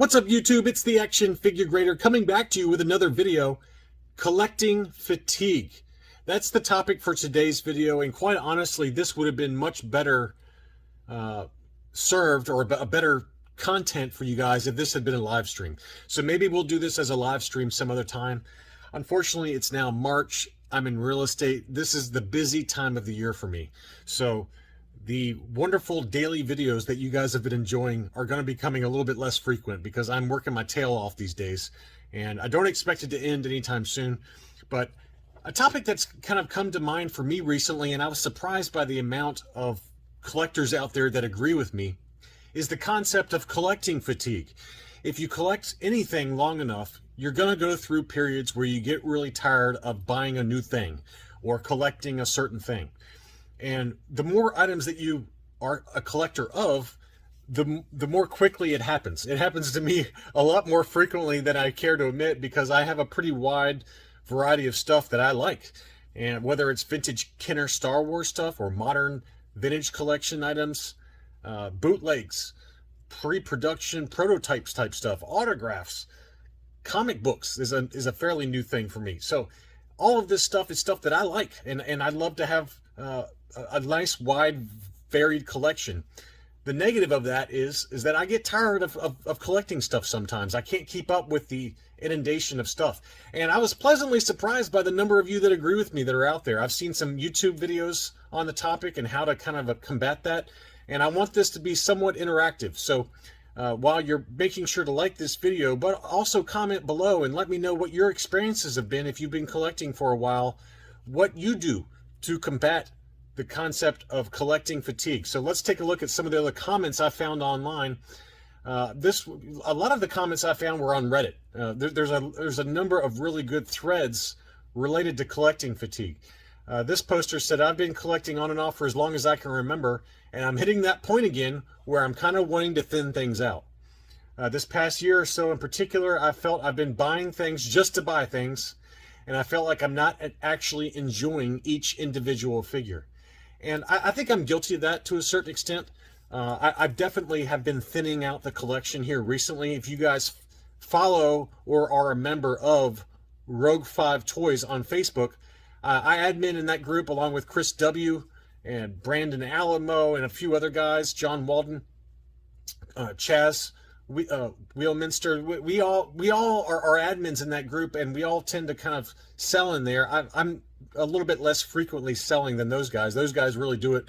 What's up, YouTube? It's the Action Figure Grader coming back to you with another video, collecting fatigue. That's the topic for today's video, and quite honestly, this would have been much better served, or a better content for you guys if this had been a live stream. So maybe we'll do this as a live stream some other time. Unfortunately, it's now March. I'm in real estate. This is the busy time of the year for me. So the wonderful daily videos that you guys have been enjoying are going to be coming a little bit less frequent because I'm working my tail off these days, and I don't expect it to end anytime soon. But a topic that's kind of come to mind for me recently, and I was surprised by the amount of collectors out there that agree with me, is the concept of collecting fatigue. If you collect anything long enough, you're going to go through periods where you get really tired of buying a new thing or collecting a certain thing. And the more items that you are a collector of, the more quickly it happens. It happens to me a lot more frequently than I care to admit, because I have a pretty wide variety of stuff that I like. And whether it's vintage Kenner Star Wars stuff or modern vintage collection items, bootlegs, pre-production prototypes type stuff, autographs, comic books is a fairly new thing for me. So all of this stuff is stuff that I like, and I'd love to have a nice, wide, varied collection. The negative of that is that I get tired of collecting stuff sometimes. I can't keep up with the inundation of stuff. And I was pleasantly surprised by the number of you that agree with me that are out there. I've seen some YouTube videos on the topic and how to kind of combat that. And I want this to be somewhat interactive. So while you're making sure to like this video, but also comment below and let me know what your experiences have been if you've been collecting for a while, what you do to combat the concept of collecting fatigue. So let's take a look at some of the other comments I found online. A lot of the comments I found were on Reddit. There's a number of really good threads related to collecting fatigue. This poster said, "I've been collecting on and off for as long as I can remember, and I'm hitting that point again where I'm kind of wanting to thin things out. This past year or so in particular, I felt I've been buying things just to buy things, and I felt like I'm not actually enjoying each individual figure." And I think I'm guilty of that to a certain extent. I definitely have been thinning out the collection here recently. If you guys follow or are a member of Rogue 5 Toys on Facebook, I admin in that group along with Chris W. and Brandon Alamo and a few other guys, John Walden, Chaz, Wheelminster. We all are admins in that group, and we all tend to kind of sell in there. I'm a little bit less frequently selling than those guys. Those guys really do it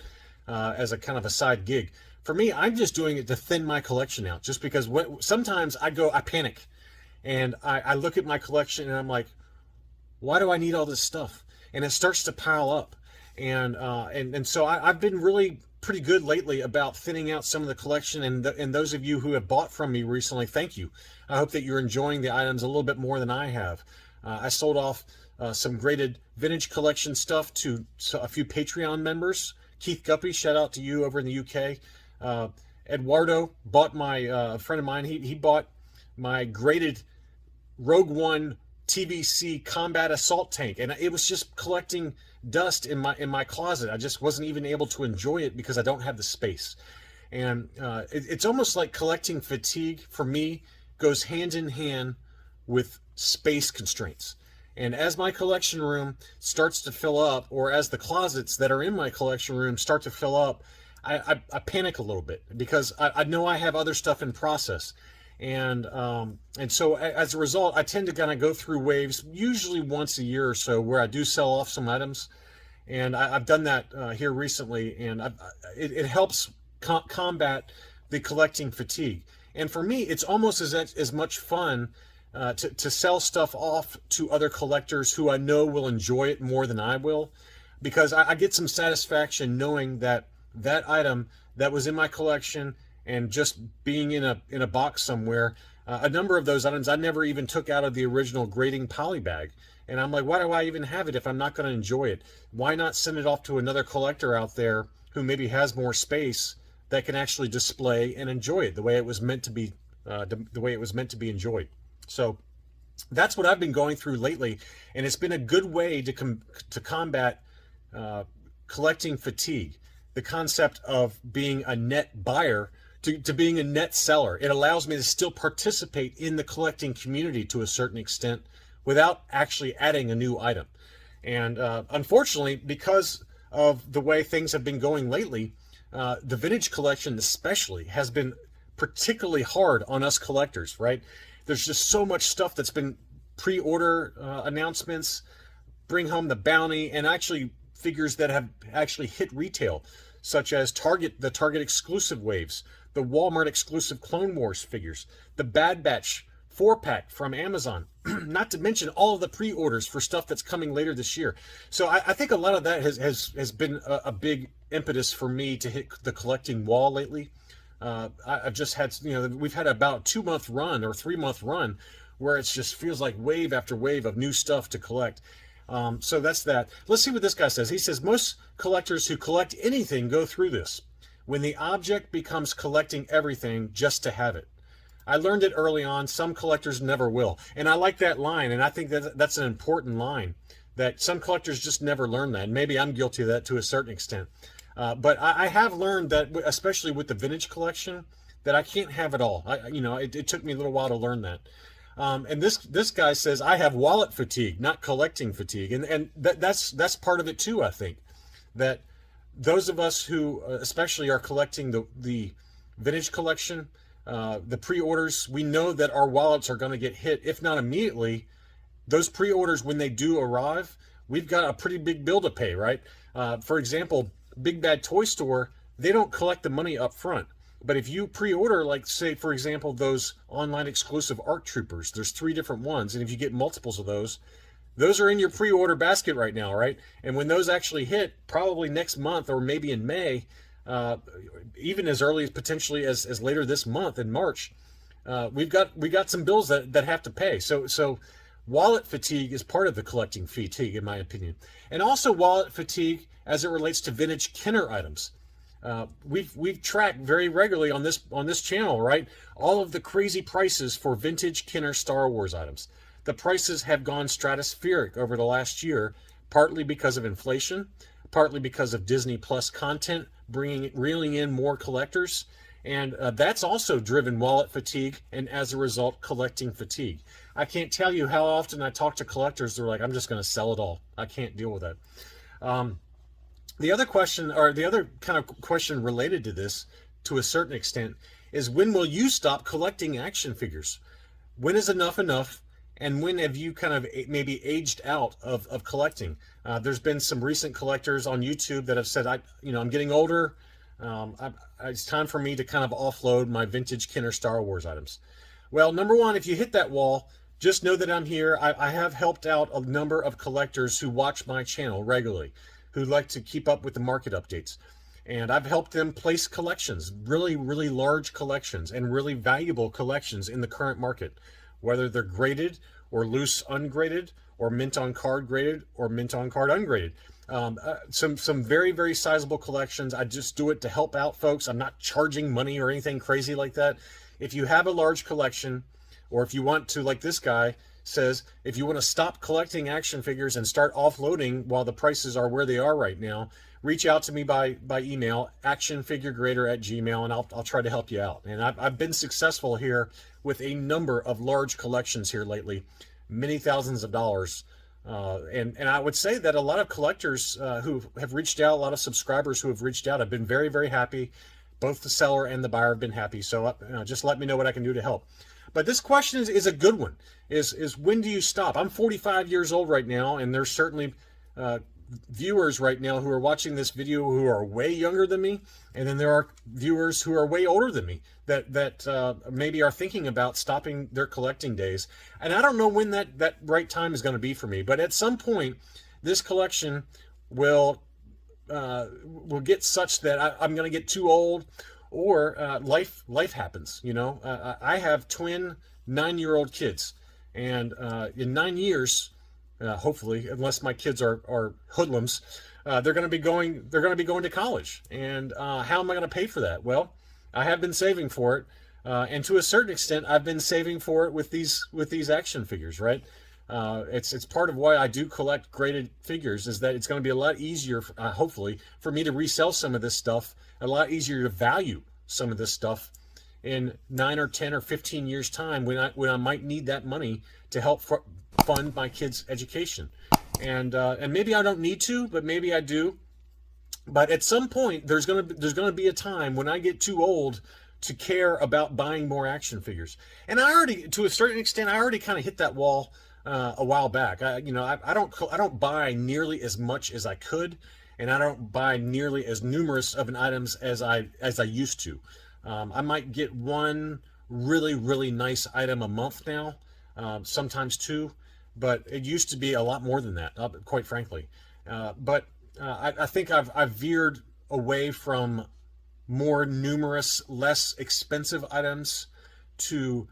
as a kind of a side gig. For me, I'm just doing it to thin my collection out, just because sometimes I panic, and I look at my collection and I'm like, why do I need all this stuff? And it starts to pile up. And so I've been really pretty good lately about thinning out some of the collection, and those of you who have bought from me recently, thank you. I hope that you're enjoying the items a little bit more than I have. I sold off some graded vintage collection stuff to a few Patreon members. Keith Guppy, shout out to you over in the UK. Eduardo bought a friend of mine, he bought my graded Rogue One TVC combat assault tank, and it was just collecting dust in my closet. I just wasn't even able to enjoy it because I don't have the space. And it's almost like collecting fatigue for me goes hand in hand with space constraints. And as my collection room starts to fill up, or as the closets that are in my collection room start to fill up, I panic a little bit, because I know I have other stuff in process. And so as a result, I tend to kind of go through waves, usually once a year or so, where I do sell off some items. And I've done that here recently, and it helps combat the collecting fatigue. And for me, it's almost as much fun to sell stuff off to other collectors who I know will enjoy it more than I will, because I get some satisfaction knowing that that item that was in my collection and just being in a box somewhere, a number of those items I never even took out of the original grading poly bag. And I'm like, why do I even have it if I'm not going to enjoy it? Why not send it off to another collector out there who maybe has more space that can actually display and enjoy it the way it was meant to be, enjoyed? So that's what I've been going through lately, and it's been a good way to combat collecting fatigue. The concept of being a net buyer to being a net seller. It allows me to still participate in the collecting community to a certain extent without actually adding a new item. And unfortunately, because of the way things have been going lately, the vintage collection especially has been particularly hard on us collectors, right? There's just so much stuff that's been pre-order announcements, bring home the bounty, and actually figures that have actually hit retail, such as the Target exclusive waves, the Walmart exclusive Clone Wars figures, the Bad Batch 4-pack from Amazon, not to mention all of the pre-orders for stuff that's coming later this year. So I think a lot of that has been a big impetus for me to hit the collecting wall lately. I've just had, we've had about a 2-month run or 3-month run where it just feels like wave after wave of new stuff to collect. So that's that. Let's see what this guy says. He says, most collectors who collect anything go through this. When the object becomes collecting everything just to have it. I learned it early on. Some collectors never will. And I like that line. And I think that that's an important line, that some collectors just never learn that. And maybe I'm guilty of that to a certain extent. But I have learned that, especially with the vintage collection, that I can't have it all. It took me a little while to learn that. And this guy says, I have wallet fatigue, not collecting fatigue. And that's part of it too, I think. That those of us who especially are collecting the vintage collection, the pre-orders, we know that our wallets are going to get hit, if not immediately. Those pre-orders, when they do arrive, we've got a pretty big bill to pay, right? For example, Big Bad Toy Store, they don't collect the money up front. But if you pre-order, like, say, for example, those online exclusive ARC Troopers, there's 3 different ones, and if you get multiples of those are in your pre-order basket right now, right? And when those actually hit, probably next month or maybe in May, even as early as potentially as later this month in March, we got some bills that have to pay. So wallet fatigue is part of the collecting fatigue, in my opinion, and also wallet fatigue as it relates to vintage Kenner items. We've tracked very regularly on this channel, right? All of the crazy prices for vintage Kenner Star Wars items. The prices have gone stratospheric over the last year, partly because of inflation, partly because of Disney Plus content reeling in more collectors, and that's also driven wallet fatigue, and as a result, collecting fatigue. I can't tell you how often I talk to collectors. They're like, I'm just going to sell it all. I can't deal with that. The other question, or the other kind of question related to this, to a certain extent, is when will you stop collecting action figures? When is enough enough? And when have you kind of maybe aged out of collecting? There's been some recent collectors on YouTube that have said, I'm getting older. It's time for me to kind of offload my vintage Kenner Star Wars items. Well, number one, if you hit that wall, just know that I'm here. I have helped out a number of collectors who watch my channel regularly, who like to keep up with the market updates. And I've helped them place collections, really, really large collections and really valuable collections in the current market, whether they're graded or loose ungraded or mint on card graded or mint on card ungraded. Some very, very sizable collections. I just do it to help out folks. I'm not charging money or anything crazy like that. If you have a large collection, or if you want to, like this guy says, if you want to stop collecting action figures and start offloading while the prices are where they are right now, reach out to me by email, actionfiguregrader@gmail, and I'll try to help you out. And I've been successful here with a number of large collections here lately, many thousands of dollars. And I would say that a lot of collectors who have reached out, a lot of subscribers who have reached out, have been very, very happy. Both the seller and the buyer have been happy. So just let me know what I can do to help. But this question is a good one, is when do you stop? I'm 45 years old right now, and there's certainly viewers right now who are watching this video who are way younger than me, and then there are viewers who are way older than me that maybe are thinking about stopping their collecting days. And I don't know when that right time is going to be for me, but at some point this collection will get such that I'm going to get too old, or life happens. I have twin 9-year-old kids, and in 9 years, hopefully, unless my kids are hoodlums, they're going to be going to college. And how am I going to pay for that? Well, I have been saving for it, and to a certain extent, I've been saving for it with these action figures, right? It's part of why I do collect graded figures, is that it's going to be a lot easier, hopefully, for me to resell some of this stuff, a lot easier to value some of this stuff in 9 or 10 or 15 years time when I might need that money to help fund my kids' education. And maybe I don't need to, but maybe I do. But at some point, there's gonna be a time when I get too old to care about buying more action figures. And I already, to a certain extent, I already kind of hit that wall a while back. I don't buy nearly as much as I could, and I don't buy nearly as numerous of an items as I used to. I might get one really nice item a month now, sometimes two, but it used to be a lot more than that, quite frankly. But I think I've veered away from more numerous, less expensive items to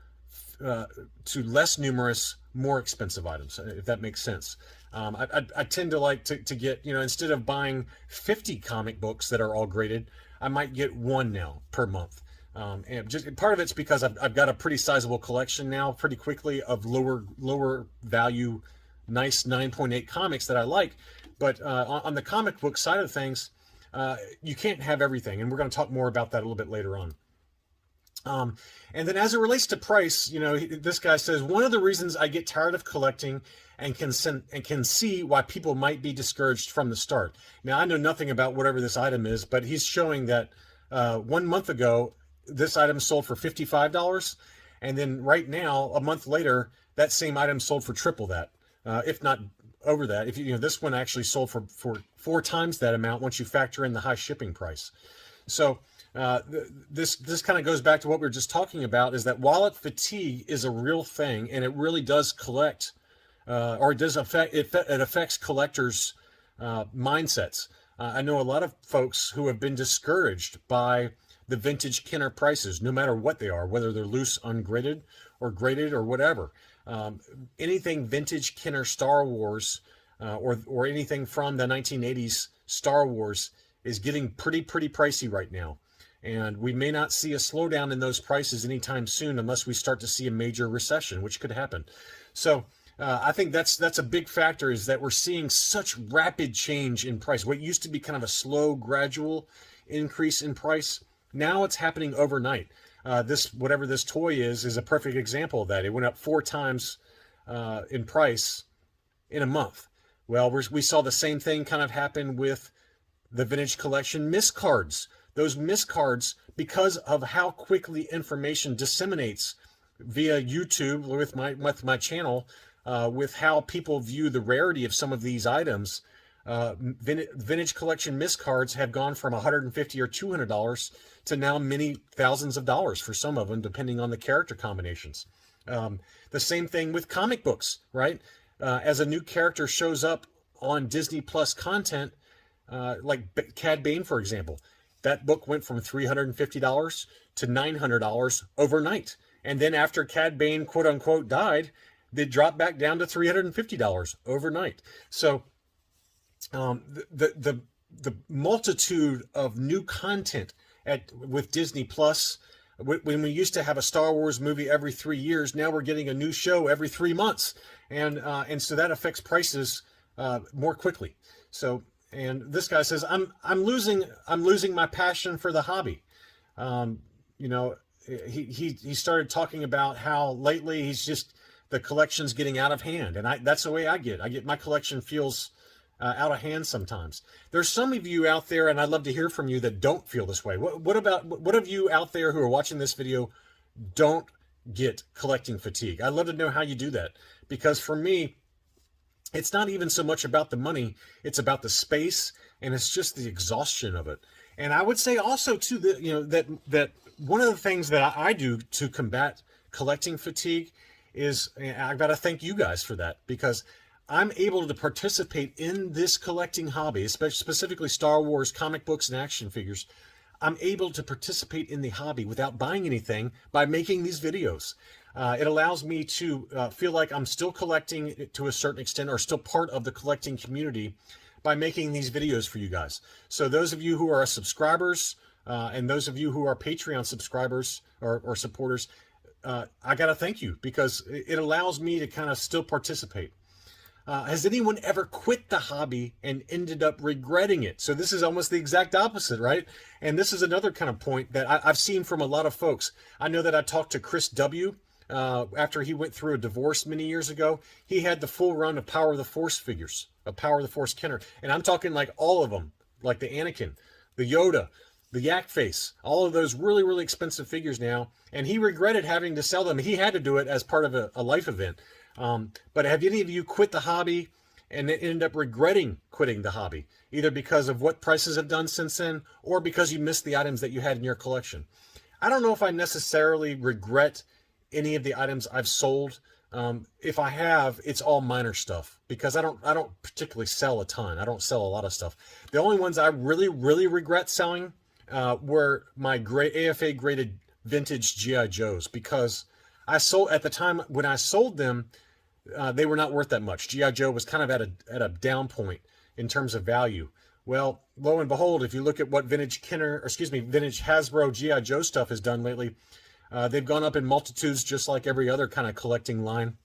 less numerous, more expensive items, if that makes sense. I tend to like to get, instead of buying 50 comic books that are all graded, I might get one now per month. And just part of it's because I've got a pretty sizable collection now, pretty quickly, of lower value, nice 9.8 comics that I like. But on the comic book side of things, you can't have everything, and we're going to talk more about that a little bit later on. And then as it relates to price, this guy says, one of the reasons I get tired of collecting and can see why people might be discouraged from the start. Now, I know nothing about whatever this item is, but he's showing that 1 month ago, this item sold for $55. And then right now, a month later, that same item sold for triple that, if not over that. If this one actually sold for 4 times that amount once you factor in the high shipping price. So this kind of goes back to what we were just talking about, is that wallet fatigue is a real thing, and it really does it affects collectors' mindsets. I know a lot of folks who have been discouraged by the vintage Kenner prices, no matter what they are, whether they're loose, ungraded, or graded, or whatever. Anything vintage Kenner Star Wars, or anything from the 1980s Star Wars, is getting pretty pricey right now. And we may not see a slowdown in those prices anytime soon unless we start to see a major recession, which could happen. So I think that's a big factor, is that we're seeing such rapid change in price. What used to be kind of a slow, gradual increase in price, now it's happening overnight. Whatever this toy is a perfect example of that. It went up 4 times in price in a month. Well, we saw the same thing kind of happen with the vintage collection miscards. Those miscards, because of how quickly information disseminates via YouTube with my channel, with how people view the rarity of some of these items, vintage collection miscards have gone from $150 or $200 to now many thousands of dollars for some of them, depending on the character combinations. The same thing with comic books, right? As a new character shows up on Disney Plus content, like Cad Bane, for example, that book went from $350 to $900 overnight. And then after Cad Bane, quote unquote, died, they dropped back down to $350 overnight. So the multitude of new content with Disney Plus, when we used to have a Star Wars movie every 3 years, now we're getting a new show every 3 months, and so that affects prices more quickly. So, and this guy says, I'm losing my passion for the hobby. He started talking about how lately the collection's getting out of hand, and that's the way I get my collection feels out of hand sometimes. There's some of you out there, and I'd love to hear from you, that don't feel this way. What of you out there who are watching this video don't get collecting fatigue? I'd love to know how you do that, because for me, it's not even so much about the money, it's about the space, and it's just the exhaustion of it. And I would say also too that one of the things that I do to combat collecting fatigue is, I've got to thank you guys for that, because I'm able to participate in this collecting hobby, especially specifically Star Wars comic books and action figures. I'm able to participate in the hobby without buying anything by making these videos. It allows me to feel like I'm still collecting to a certain extent, or still part of the collecting community, by making these videos for you guys. So those of you who are subscribers, and those of you who are Patreon subscribers or supporters, I got to thank you, because it allows me to kind of still participate. Has anyone ever quit the hobby and ended up regretting it? So this is almost the exact opposite, right? And this is another kind of point that I've seen from a lot of folks. I know that I talked to Chris W. After he went through a divorce many years ago. He had the full run of Power of the Force figures, of Power of the Force Kenner. And I'm talking like all of them, like the Anakin, the Yoda, the Yak Face, all of those really, really expensive figures now. And he regretted having to sell them. He had to do it as part of a life event. But have any of you quit the hobby and ended up regretting quitting the hobby, either because of what prices have done since then or because you missed the items that you had in your collection? I don't know if I necessarily regret any of the items I've sold. If I have, it's all minor stuff because I don't particularly sell a ton. I don't sell a lot of stuff. The only ones I really, really regret selling were my AFA graded vintage GI Joes, because I sold at the time when I sold them, they were not worth that much. GI Joe was kind of at a down point in terms of value. Well, lo and behold, if you look at what vintage Hasbro GI Joe stuff has done lately, they've gone up in multitudes, just like every other kind of collecting line.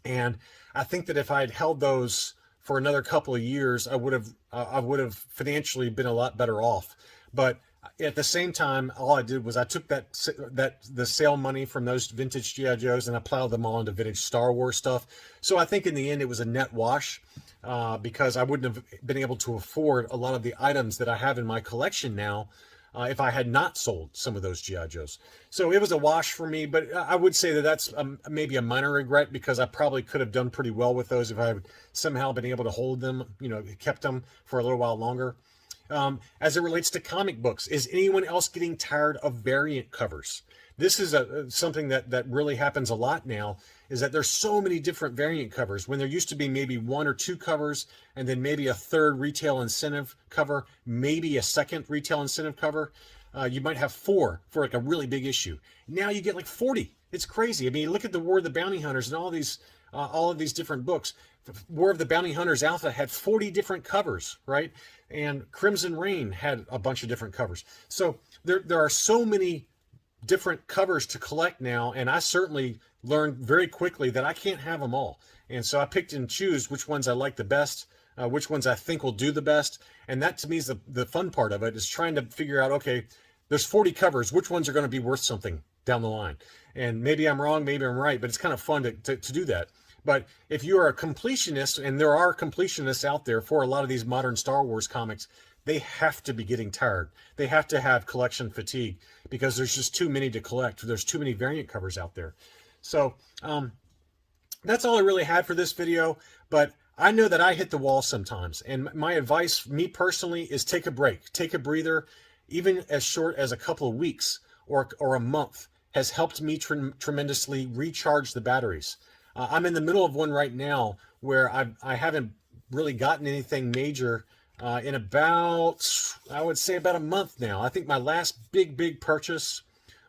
And I think that if I had held those for another couple of years, I would have financially been a lot better off. But at the same time, all I did was I took the sale money from those vintage GI Joes and I plowed them all into vintage Star Wars stuff. So I think in the end it was a net wash, because I wouldn't have been able to afford a lot of the items that I have in my collection now if I had not sold some of those GI Joes. So it was a wash for me, but I would say that that's maybe a minor regret, because I probably could have done pretty well with those if I had somehow been able to hold them, kept them for a little while longer. As it relates to comic books, is anyone else getting tired of variant covers? This is something that really happens a lot now, is that there's so many different variant covers when there used to be maybe one or two covers and then maybe a third retail incentive cover, maybe a second retail incentive cover. You might have 4 for like a really big issue. Now you get like 40. It's crazy. I mean, look at the War of the Bounty Hunters and all of these different books. War of the Bounty Hunters Alpha had 40 different covers, right? And Crimson Reign had a bunch of different covers. So there are so many different covers to collect now, and I certainly learned very quickly that I can't have them all. And so I picked and choose which ones I like the best, which ones I think will do the best. And that to me is the fun part of it, is trying to figure out, okay, there's 40 covers, which ones are going to be worth something down the line? And maybe I'm wrong, maybe I'm right, but it's kind of fun to do that. But if you are a completionist, and there are completionists out there for a lot of these modern Star Wars comics, they have to be getting tired. They have to have collection fatigue, because there's just too many to collect. There's too many variant covers out there. So that's all I really had for this video, but I know that I hit the wall sometimes. And my advice, me personally, is take a break, take a breather. Even as short as a couple of weeks or a month has helped me tremendously recharge the batteries. I'm in the middle of one right now where I haven't really gotten anything major in about, I would say, about a month now. I think my last big purchase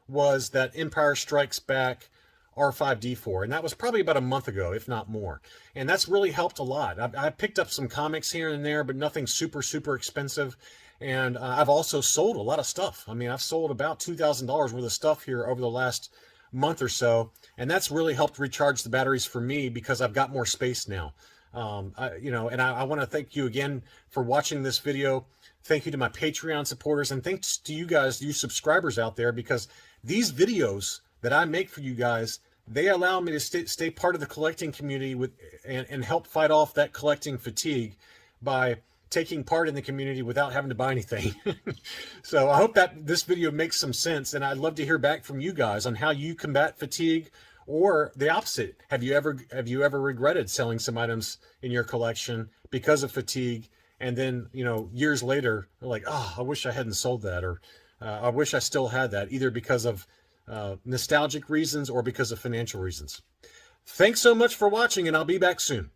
was that Empire Strikes Back R5-D4, and that was probably about a month ago, if not more. And that's really helped a lot. I picked up some comics here and there, but nothing super expensive. And I've also sold a lot of stuff. I mean, I've sold about $2,000 worth of stuff here over the last month or so, and that's really helped recharge the batteries for me, because I've got more space now. And I want to thank you again for watching this video. Thank you to my Patreon supporters, and thanks to you guys, you subscribers out there, because these videos that I make for you guys, they allow me to stay part of the collecting community and help fight off that collecting fatigue by taking part in the community without having to buy anything. So I hope that this video makes some sense, and I'd love to hear back from you guys on how you combat fatigue, or the opposite. Have you ever regretted selling some items in your collection because of fatigue, and then years later like, oh, I wish I hadn't sold that, or I wish I still had that, either because of nostalgic reasons or because of financial reasons. Thanks so much for watching, and I'll be back soon.